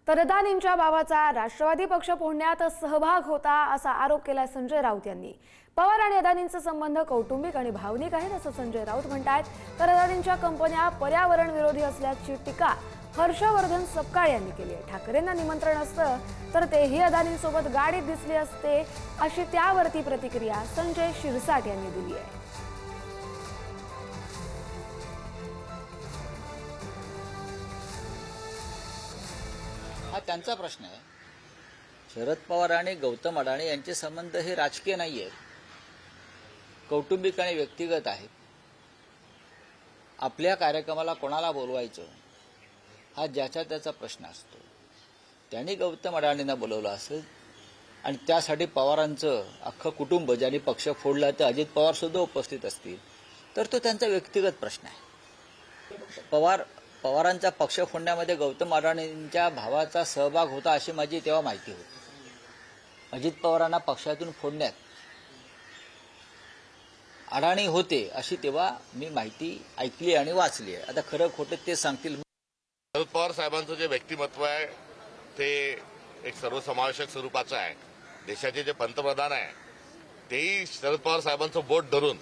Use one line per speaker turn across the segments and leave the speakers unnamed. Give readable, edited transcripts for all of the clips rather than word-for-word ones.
तर अदानींच्या भावाचा राष्ट्रवादी पक्ष फोडण्यात सहभाग होता असा आरोप केलाय संजय राऊत यांनी। पवार आणि अदानींचे संबंध कौटुंबिक आणि भावनिक आहेत असं संजय राऊत म्हणतात। तर अदानींच्या कंपन्या पर्यावरण विरोधी असल्याची टीका हर्षवर्धन सपकाळ यांनी केली आहे। ठाकरेंना निमंत्रण असतं तर तेही अदानींसोबत गाडीत दिसले असते अशी त्यावरती प्रतिक्रिया संजय शिरसाट यांनी दिली आहे।
हा त्यांचा प्रश्न आहे। शरद पवार आणि गौतम अडाणी यांचे संबंध हे राजकीय नाही आहेत, कौटुंबिक आणि व्यक्तिगत आहेत। आपल्या कार्यक्रमाला कोणाला बोलवायचं हा ज्याचा त्याचा प्रश्न असतो। त्यांनी गौतम अडाणींना बोलवलं असेल आणि त्यासाठी पवारांचं अख्खं कुटुंब ज्यांनी पक्ष फोडला तर अजित पवार सुद्धा उपस्थित असतील तर तो त्यांचा व्यक्तिगत प्रश्न आहे। पवारांचा पक्ष फोडण्यामध्ये गौतम अडाणींच्या भावाचा सहभाग होता अशी माझी तेव्हा माहिती होती। अजित पवारांना पक्षातून फोडण्यात अडाणी होते अशी तेव्हा मी माहिती ऐकली आणि वाचली आहे। आता खरं खोटं ते सांगतील।
शरद पवार साहेबांचं जे व्यक्तिमत्व आहे ते एक सर्वसमावेशक स्वरूपाचं आहे। देशाचे जे पंतप्रधान आहे तेही शरद पवार साहेबांचं बोट धरून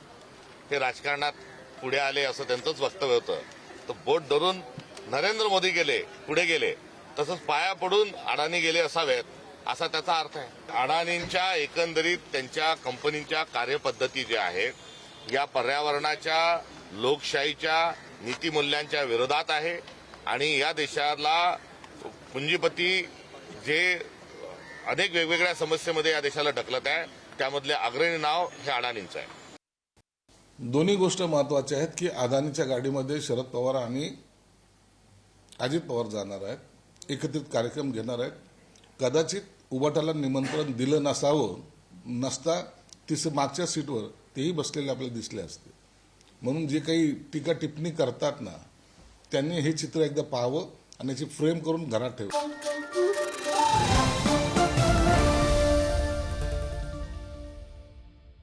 ते राजकारणात पुढे आले असं त्यांचंच वक्तव्य होतं। तर बोट धरून नरेंद्र मोदी पुढे गेले, तसंच पाया पडून अडाणी गेले असावेत असा त्याचा अर्थ आहे। अडाणींच्या एकंदरीत त्यांच्या कंपनीच्या कार्यपद्धती ज्या आहेत या पर्यावरणाच्या, लोकशाहीच्या नीतिमूल्यांच्या विरोधात आहे आणि या देशाला पुंजीपती जे अनेक वेगवेगळ्या समस्येमध्ये या देशाला ढकलत आहे त्यामधले अग्रणी नाव हे अडाणींचं आहे।
दोन्ही गोष्ट महत्वाच्या आहेत की अदानीच्या गाडीमध्ये शरद पवार आणि अजित पवार जाणार आहेत, एकत्रित कार्यक्रम घेणार आहेत। कदाचित उबाटाला निमंत्रण दिलं नसता तिस मागच्या सीटवर तेही बसलेले आपल्याला दिसले असते। म्हणून जे काही टीका टिप्पणी करतात ना त्यांनी हे चित्र एकदा पाहावं आणि याची फ्रेम करून घरात ठेवावं।